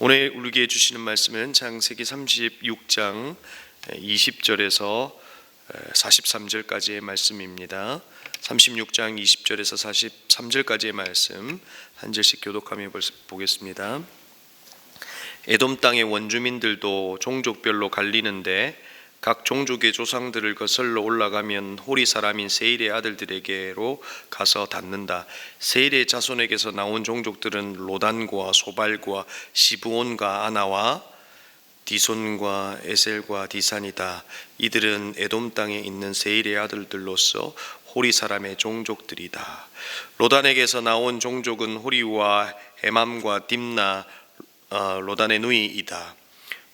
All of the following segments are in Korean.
오늘 우리에게 주시는 말씀은 창세기 36장 20절에서 43절까지의 말씀입니다. 36장 20절에서 43절까지의 말씀 한 절씩 교독하며 보겠습니다. 에돔 땅의 원주민들도 종족별로 갈리는데 각 종족의 조상들을 거슬러 올라가면 호리 사람인 세일의 아들들에게로 가서 닿는다. 세일의 자손에게서 나온 종족들은 로단과 소발과 시브온과 아나와 디손과 에셀과 디산이다. 이들은 에돔 땅에 있는 세일의 아들들로서 호리 사람의 종족들이다. 로단에게서 나온 종족은 호리와 헤맘과 딥나 로단의 누이이다.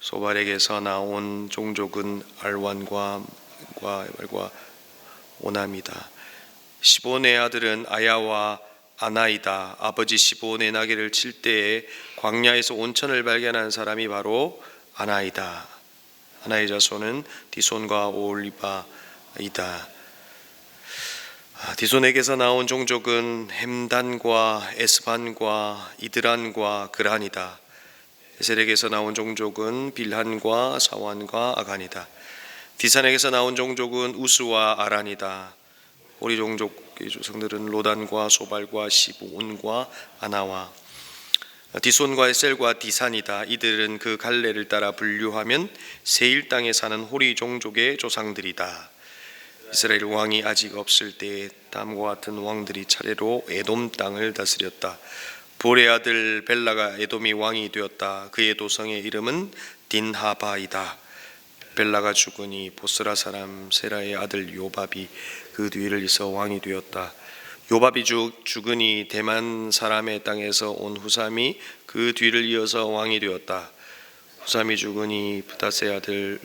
소발에게서 나온 종족은 알완과 오남이다. 시본의 아들은 아야와 아나이다. 아버지 시본의 나귀를 칠 때에 광야에서 온천을 발견한 사람이 바로 아나이다. 아나의 자손은 디손과 오올리바이다. 디손에게서 나온 종족은 햄단과 에스반과 이드란과 그란이다. 에셀에게서 나온 종족은 빌한과 사완과 아간이다. 디산에게서 나온 종족은 우스와 아란이다. 호리 종족의 조상들은 로단과 소발과 시브온과 아나와 디손과 에셀과 디산이다. 이들은 그 갈래를 따라 분류하면 세일 땅에 사는 호리 종족의 조상들이다. 이스라엘 왕이 아직 없을 때에 다음과 같은 왕들이 차례로 에돔 땅을 다스렸다. 볼의 아들 벨라가 에돔이 왕이 되었다. 그의 도성의 이름은 딘하바이다. 벨라가 죽으니 보스라 사람 세라의 아들 요밥이 그 뒤를 이어 왕이 되었다. 요밥이 죽으니 대만 사람의 땅에서 온 후삼이 그 뒤를 이어서 왕이 되었다. 후삼이 죽으니 부다스의 아들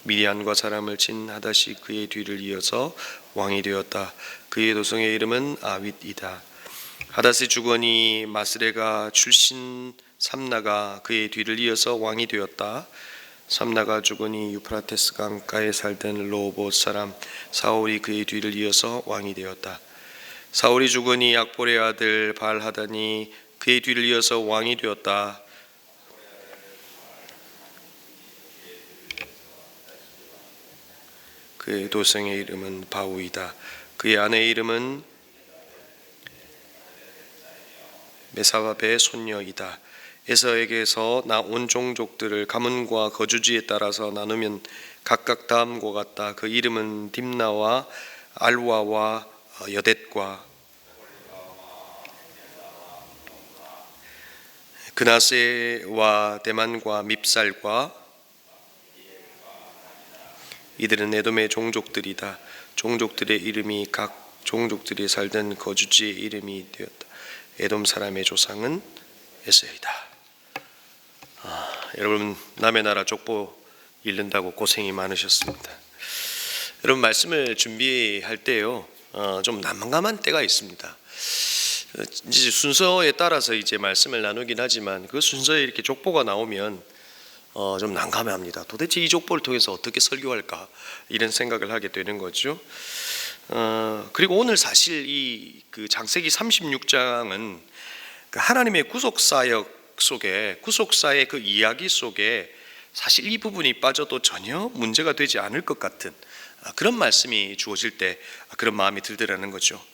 미디안과 사람을 친 하닷이 그의 뒤를 이어서 왕이 되었다. 그의 도성의 이름은 아윗이다. 하닷이 죽으니 마스레가 출신 삼나가 그의 뒤를 이어서 왕이 되었다. 삼나가 죽으니 유프라테스 강가에 살던 로봇 사람 사울이 그의 뒤를 이어서 왕이 되었다. 사울이 죽으니 악볼의 아들 발하단이 그의 뒤를 이어서 왕이 되었다. 그의 도성의 이름은 바우이다. 그의 아내의 이름은 메사밥의 손녀이다. 에서에게서 나온 종족들을 가문과 거주지에 따라서 나누면 각각 다음과 같다. 그 이름은 딥나와 알와와 여댓과 그나세와 대만과 밉살과 이들은 에돔의 종족들이다. 종족들의 이름이 각 종족들이 살던 거주지의 이름이 되었다. 에돔 사람의 조상은 에서이다. 여러분 남의 나라 족보 읽는다고 고생이 많으셨습니다. 여러분 말씀을 준비할 때요 좀 난감한 때가 있습니다. 이제 순서에 따라서 이제 말씀을 나누긴 하지만 그 순서에 이렇게 족보가 나오면 좀 난감해합니다. 도대체 이 족보를 통해서 어떻게 설교할까 이런 생각을 하게 되는 거죠. 그리고 오늘 사실 이 그 창세기 36장은 그 하나님의 구속사역 속에 구속사의 그 이야기 속에 사실 이 부분이 빠져도 전혀 문제가 되지 않을 것 같은 그런 말씀이 주어질 때 그런 마음이 들더라는 거죠.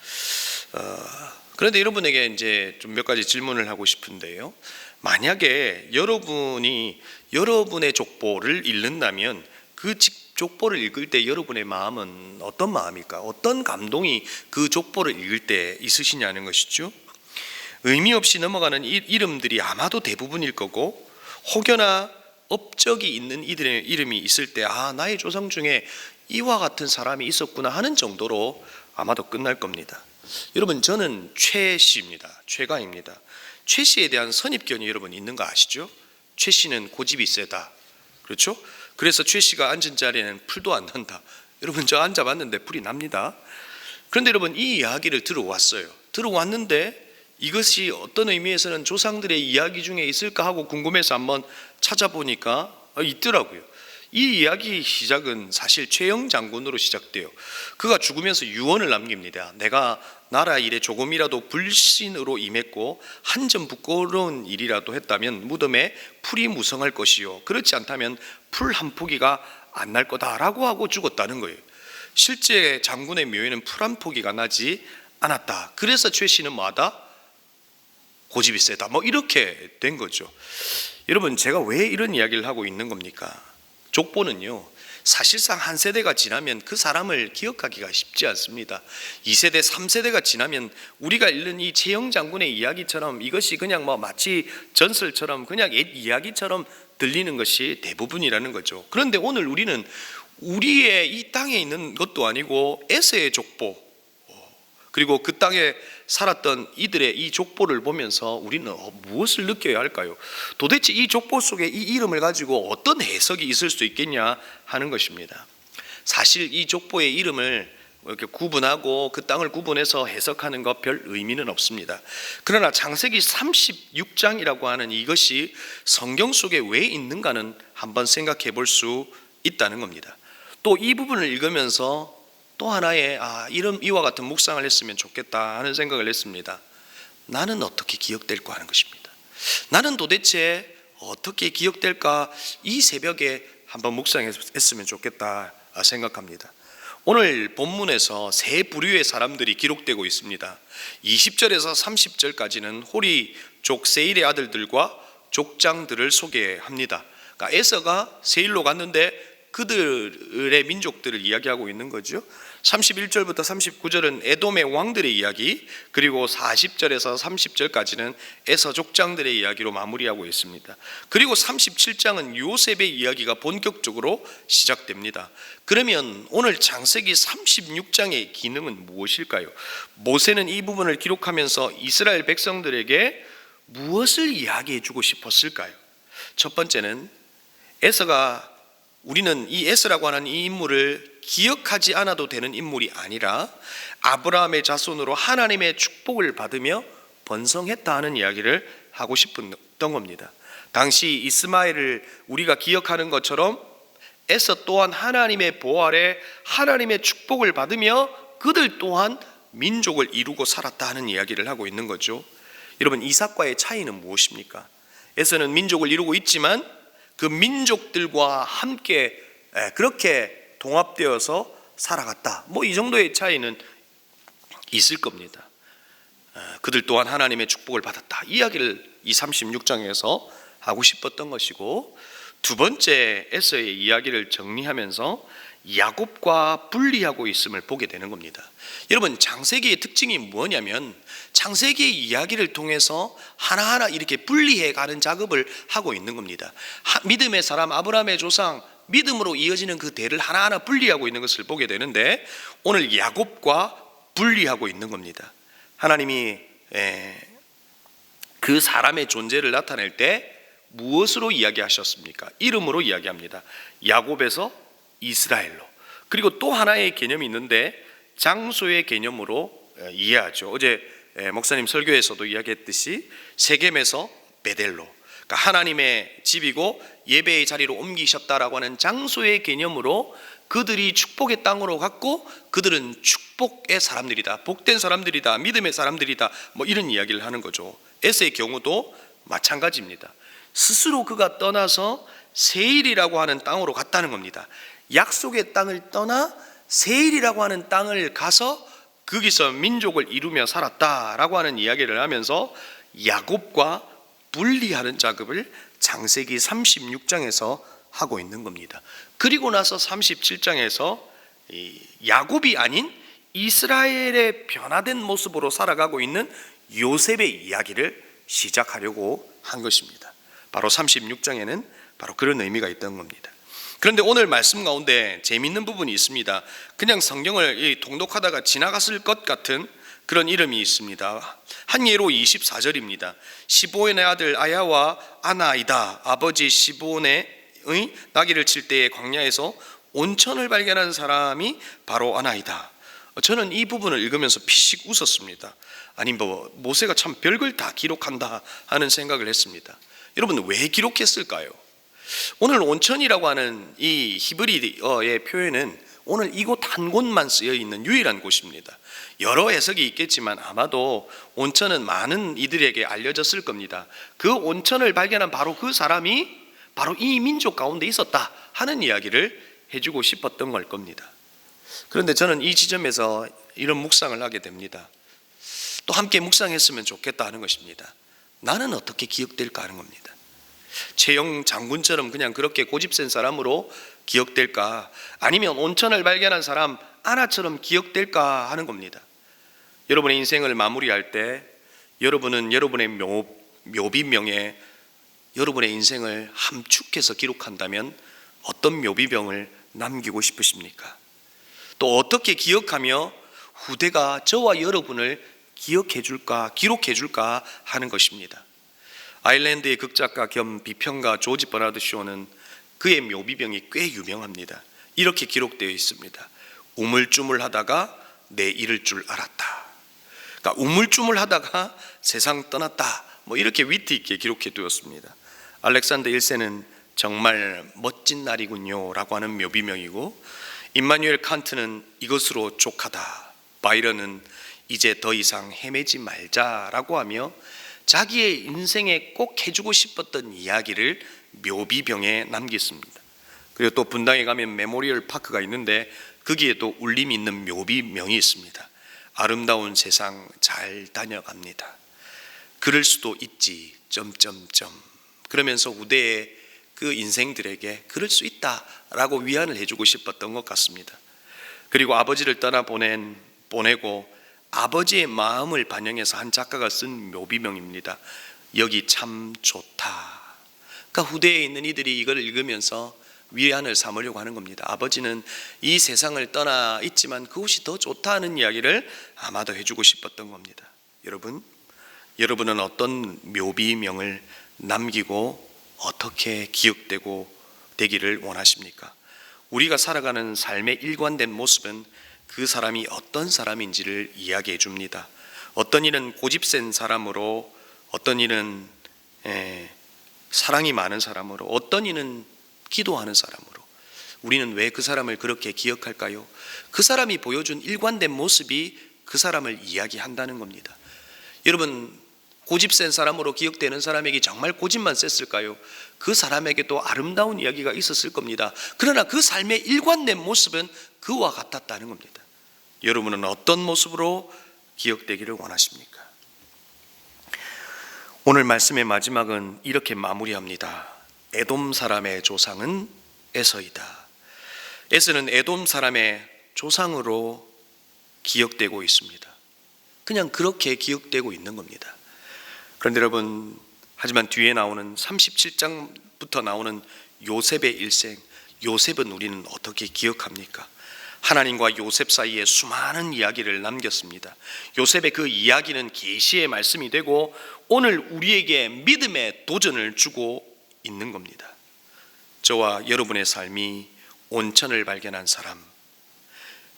그런데 여러분에게 이제 좀 몇 가지 질문을 하고 싶은데요. 만약에 여러분이 여러분의 족보를 읽는다면 그 족보를 읽을 때 여러분의 마음은 어떤 마음일까? 어떤 감동이 그 족보를 읽을 때 있으시냐는 것이죠. 의미 없이 넘어가는 이름들이 아마도 대부분일 거고 혹여나 업적이 있는 이들의 이름이 있을 때 나의 조상 중에 이와 같은 사람이 있었구나 하는 정도로 아마도 끝날 겁니다. 여러분 저는 최 씨입니다. 최가입니다. 최 씨에 대한 선입견이 여러분 있는 거 아시죠? 최 씨는 고집이 세다. 그렇죠? 그래서 최 씨가 앉은 자리에는 풀도 안 난다. 여러분 저 앉아봤는데 풀이 납니다. 그런데 여러분 이 이야기를 들어왔어요. 들어왔는데 이것이 어떤 의미에서는 조상들의 이야기 중에 있을까 하고 궁금해서 한번 찾아보니까 있더라고요. 이 이야기 시작은 사실 최영 장군으로 시작돼요. 그가 죽으면서 유언을 남깁니다. 내가 나라 일에 조금이라도 불신으로 임했고 한 점 부끄러운 일이라도 했다면 무덤에 풀이 무성할 것이요 그렇지 않다면 풀 한 포기가 안 날 거다라고 하고 죽었다는 거예요. 실제 장군의 묘에는 풀 한 포기가 나지 않았다. 그래서 최씨는 뭐하다? 고집이 세다. 뭐 이렇게 된 거죠. 여러분, 제가 왜 이런 이야기를 하고 있는 겁니까? 족보는요, 사실상 한 세대가 지나면 그 사람을 기억하기가 쉽지 않습니다. 2세대, 3세대가 지나면 우리가 읽는 이 최영 장군의 이야기처럼 이것이 그냥 뭐 마치 전설처럼 그냥 옛 이야기처럼 들리는 것이 대부분이라는 거죠. 그런데 오늘 우리는 우리의 이 땅에 있는 것도 아니고 에서의 족보, 그리고 그 땅에 살았던 이들의 이 족보를 보면서 우리는 무엇을 느껴야 할까요? 도대체 이 족보 속에 이 이름을 가지고 어떤 해석이 있을 수 있겠냐 하는 것입니다. 사실 이 족보의 이름을 이렇게 구분하고 그 땅을 구분해서 해석하는 것 별 의미는 없습니다. 그러나 창세기 36장이라고 하는 이것이 성경 속에 왜 있는가는 한번 생각해 볼 수 있다는 겁니다. 또 이 부분을 읽으면서 또 하나의 이와 같은 묵상을 했으면 좋겠다 하는 생각을 했습니다. 나는 어떻게 기억될까 하는 것입니다. 나는 도대체 어떻게 기억될까? 이 새벽에 한번 묵상했으면 좋겠다 생각합니다. 오늘 본문에서 세 부류의 사람들이 기록되고 있습니다. 20절에서 30절까지는 호리족 세일의 아들들과 족장들을 소개합니다. 그러니까 에서가 세일로 갔는데 그들의 민족들을 이야기하고 있는 거죠. 31절부터 39절은 에돔의 왕들의 이야기, 그리고 40절에서 30절까지는 에서 족장들의 이야기로 마무리하고 있습니다. 그리고 37장은 요셉의 이야기가 본격적으로 시작됩니다. 그러면 오늘 창세기 36장의 기능은 무엇일까요? 모세는 이 부분을 기록하면서 이스라엘 백성들에게 무엇을 이야기해 주고 싶었을까요? 첫 번째는 에서가, 우리는 이 에서라고 하는 이 인물을 기억하지 않아도 되는 인물이 아니라 아브라함의 자손으로 하나님의 축복을 받으며 번성했다 하는 이야기를 하고 싶었던 겁니다. 당시 이스마엘을 우리가 기억하는 것처럼 에서 또한 하나님의 보호 아래 하나님의 축복을 받으며 그들 또한 민족을 이루고 살았다 하는 이야기를 하고 있는 거죠. 여러분, 이삭과의 차이는 무엇입니까? 에서는 민족을 이루고 있지만 그 민족들과 함께 그렇게 동합되어서 살아갔다. 뭐 이 정도의 차이는 있을 겁니다. 그들 또한 하나님의 축복을 받았다. 이야기를 이 36장에서 하고 싶었던 것이고, 두 번째 에서의 이야기를 정리하면서 야곱과 분리하고 있음을 보게 되는 겁니다. 여러분, 창세기의 특징이 뭐냐면 창세기의 이야기를 통해서 하나하나 이렇게 분리해 가는 작업을 하고 있는 겁니다. 믿음의 사람 아브라함의 조상, 믿음으로 이어지는 그 대를 하나하나 분리하고 있는 것을 보게 되는데 오늘 야곱과 분리하고 있는 겁니다. 하나님이 그 사람의 존재를 나타낼 때 무엇으로 이야기하셨습니까? 이름으로 이야기합니다. 야곱에서 이스라엘로. 그리고 또 하나의 개념이 있는데 장소의 개념으로 이해하죠. 어제 목사님 설교에서도 이야기했듯이 세겜에서 베델로, 그러니까 하나님의 집이고 예배의 자리로 옮기셨다라고 하는 장소의 개념으로 그들이 축복의 땅으로 갔고 그들은 축복의 사람들이다, 복된 사람들이다, 믿음의 사람들이다, 뭐 이런 이야기를 하는 거죠. 에서의 경우도 마찬가지입니다. 스스로 그가 떠나서 세일이라고 하는 땅으로 갔다는 겁니다. 약속의 땅을 떠나 세일이라고 하는 땅을 가서 거기서 민족을 이루며 살았다라고 하는 이야기를 하면서 야곱과 분리하는 작업을 창세기 36장에서 하고 있는 겁니다. 그리고 나서 37장에서 야곱이 아닌 이스라엘의 변화된 모습으로 살아가고 있는 요셉의 이야기를 시작하려고 한 것입니다. 바로 36장에는 바로 그런 의미가 있던 겁니다. 그런데 오늘 말씀 가운데 재미있는 부분이 있습니다. 그냥 성경을 통독하다가 지나갔을 것 같은 그런 이름이 있습니다. 한 예로 24절입니다. 시보온의 아들 아야와 아나이다. 아버지 시보온의 나귀를 칠 때의 광야에서 온천을 발견한 사람이 바로 아나이다. 저는 이 부분을 읽으면서 피식 웃었습니다. 아니 뭐 모세가 참 별걸 다 기록한다 하는 생각을 했습니다. 여러분, 왜 기록했을까요? 오늘 온천이라고 하는 이 히브리어의 표현은 오늘 이곳 한 곳만 쓰여 있는 유일한 곳입니다. 여러 해석이 있겠지만 아마도 온천은 많은 이들에게 알려졌을 겁니다. 그 온천을 발견한 바로 그 사람이 바로 이 민족 가운데 있었다 하는 이야기를 해주고 싶었던 걸 겁니다. 그런데 저는 이 지점에서 이런 묵상을 하게 됩니다. 또 함께 묵상했으면 좋겠다 하는 것입니다. 나는 어떻게 기억될까 하는 겁니다. 최영 장군처럼 그냥 그렇게 고집센 사람으로 기억될까, 아니면 온천을 발견한 사람 아나처럼 기억될까 하는 겁니다. 여러분의 인생을 마무리할 때 여러분은 여러분의 묘비명에 여러분의 인생을 함축해서 기록한다면 어떤 묘비명을 남기고 싶으십니까? 또 어떻게 기억하며 후대가 저와 여러분을 기억해 줄까, 기록해 줄까 하는 것입니다. 아일랜드의 극작가 겸 비평가 조지 버나드 쇼는 그의 묘비병이 꽤 유명합니다. 이렇게 기록되어 있습니다. 우물쭈물하다가 내 잃을 줄 알았다. 그러니까 우물쭈물하다가 세상 떠났다. 이렇게 위트 있게 기록해 두었습니다. 알렉산더 1세는 정말 멋진 날이군요 라고 하는 묘비명이고, 임마누엘 칸트는 이것으로 족하다. 바이런은 이제 더 이상 헤매지 말자라고 하며 자기의 인생에 꼭 해주고 싶었던 이야기를 묘비병에 남겼습니다. 그리고 또 분당에 가면 메모리얼 파크가 있는데 거기에 또 울림이 있는 묘비명이 있습니다. 아름다운 세상 잘 다녀갑니다. 그럴 수도 있지 점점점, 그러면서 후대에 그 인생들에게 그럴 수 있다라고 위안을 해주고 싶었던 것 같습니다. 그리고 아버지를 보내고 아버지의 마음을 반영해서 한 작가가 쓴 묘비명입니다. 여기 참 좋다. 그러니까 후대에 있는 이들이 이걸 읽으면서 위안을 삼으려고 하는 겁니다. 아버지는 이 세상을 떠나 있지만 그곳이 더 좋다는 이야기를 아마도 해주고 싶었던 겁니다. 여러분은 어떤 묘비명을 남기고 어떻게 기억되고 되기를 원하십니까? 우리가 살아가는 삶의 일관된 모습은 그 사람이 어떤 사람인지를 이야기해 줍니다. 어떤 이는 고집센 사람으로, 어떤 이는 사랑이 많은 사람으로, 어떤 이는 기도하는 사람으로. 우리는 왜 그 사람을 그렇게 기억할까요? 그 사람이 보여준 일관된 모습이 그 사람을 이야기한다는 겁니다. 여러분, 고집센 사람으로 기억되는 사람에게 정말 고집만 셌을까요? 그 사람에게도 아름다운 이야기가 있었을 겁니다. 그러나 그 삶의 일관된 모습은 그와 같았다는 겁니다. 여러분은 어떤 모습으로 기억되기를 원하십니까? 오늘 말씀의 마지막은 이렇게 마무리합니다. 에돔 사람의 조상은 에서이다. 에서는 에돔 사람의 조상으로 기억되고 있습니다. 그냥 그렇게 기억되고 있는 겁니다. 그런데 여러분, 하지만 뒤에 나오는 37장부터 나오는 요셉의 일생, 요셉은 우리는 어떻게 기억합니까? 하나님과 요셉 사이에 수많은 이야기를 남겼습니다. 요셉의 그 이야기는 계시의 말씀이 되고 오늘 우리에게 믿음의 도전을 주고 있는 겁니다. 저와 여러분의 삶이 온천을 발견한 사람,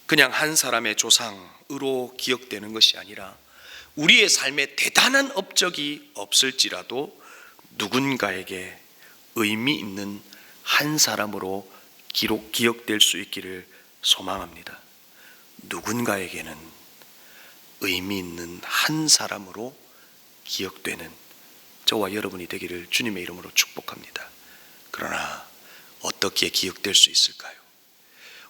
그냥 한 사람의 조상으로 기억되는 것이 아니라 우리의 삶에 대단한 업적이 없을지라도 누군가에게 의미 있는 한 사람으로 기억될 수 있기를 소망합니다. 누군가에게는 의미 있는 한 사람으로 기억되는 저와 여러분이 되기를 주님의 이름으로 축복합니다. 그러나 어떻게 기억될 수 있을까요?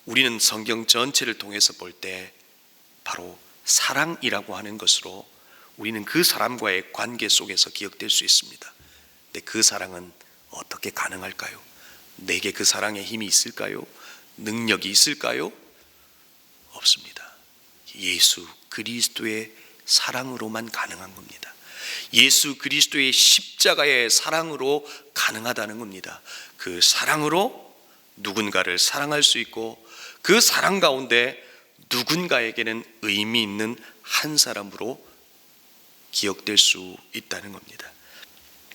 우리는 성경 전체를 통해서 볼 때 바로 사랑이라고 하는 것으로 우리는 그 사람과의 관계 속에서 기억될 수 있습니다. 근데 그 사랑은 어떻게 가능할까요? 내게 그 사랑의 힘이 있을까요? 능력이 있을까요? 없습니다. 예수 그리스도의 사랑으로만 가능한 겁니다. 예수 그리스도의 십자가의 사랑으로 가능하다는 겁니다. 그 사랑으로 누군가를 사랑할 수 있고 그 사랑 가운데 누군가에게는 의미 있는 한 사람으로 기억될 수 있다는 겁니다.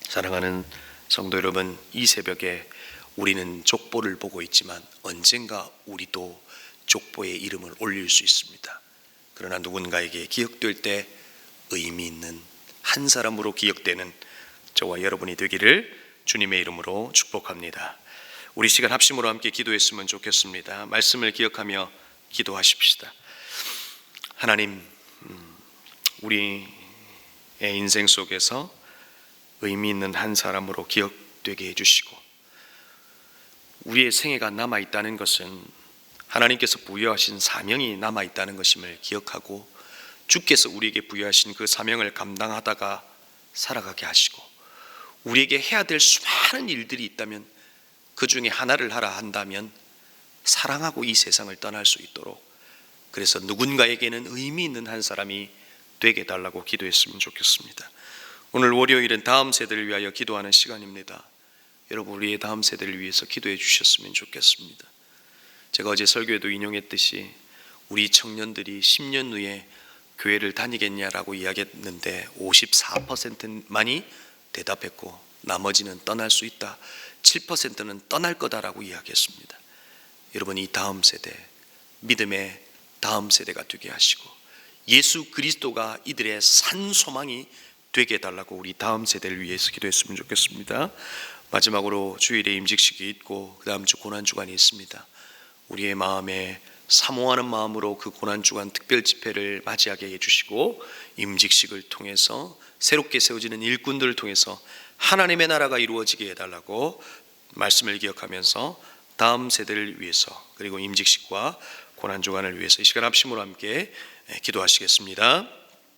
사랑하는 성도 여러분, 이 새벽에 우리는 족보를 보고 있지만 언젠가 우리도 족보에 이름을 올릴 수 있습니다. 그러나 누군가에게 기억될 때 의미 있는 한 사람으로 기억되는 저와 여러분이 되기를 주님의 이름으로 축복합니다. 우리 시간 합심으로 함께 기도했으면 좋겠습니다. 말씀을 기억하며 기도하십시다. 하나님, 우리의 인생 속에서 의미 있는 한 사람으로 기억되게 해주시고, 우리의 생애가 남아있다는 것은 하나님께서 부여하신 사명이 남아있다는 것임을 기억하고, 주께서 우리에게 부여하신 그 사명을 감당하다가 살아가게 하시고, 우리에게 해야 될 수많은 일들이 있다면 그 중에 하나를 하라 한다면 사랑하고 이 세상을 떠날 수 있도록, 그래서 누군가에게는 의미 있는 한 사람이 되게 해달라고 기도했으면 좋겠습니다. 오늘 월요일은 다음 세대를 위하여 기도하는 시간입니다. 여러분, 우리의 다음 세대를 위해서 기도해 주셨으면 좋겠습니다. 제가 어제 설교에도 인용했듯이 우리 청년들이 10년 후에 교회를 다니겠냐라고 이야기했는데 54%만이 대답했고, 나머지는 떠날 수 있다, 7%는 떠날 거다라고 이야기했습니다. 여러분, 이 다음 세대, 믿음의 다음 세대가 되게 하시고 예수 그리스도가 이들의 산 소망이 되게 해달라고 우리 다음 세대를 위해서 기도했으면 좋겠습니다. 마지막으로 주일에 임직식이 있고 그 다음 주 고난주간이 있습니다. 우리의 마음에 사모하는 마음으로 그 고난주간 특별 집회를 맞이하게 해주시고, 임직식을 통해서 새롭게 세워지는 일꾼들을 통해서 하나님의 나라가 이루어지게 해달라고 말씀을 기억하면서 다음 세대를 위해서, 그리고 임직식과 고난주간을 위해서 이 시간 합심으로 함께 기도하시겠습니다.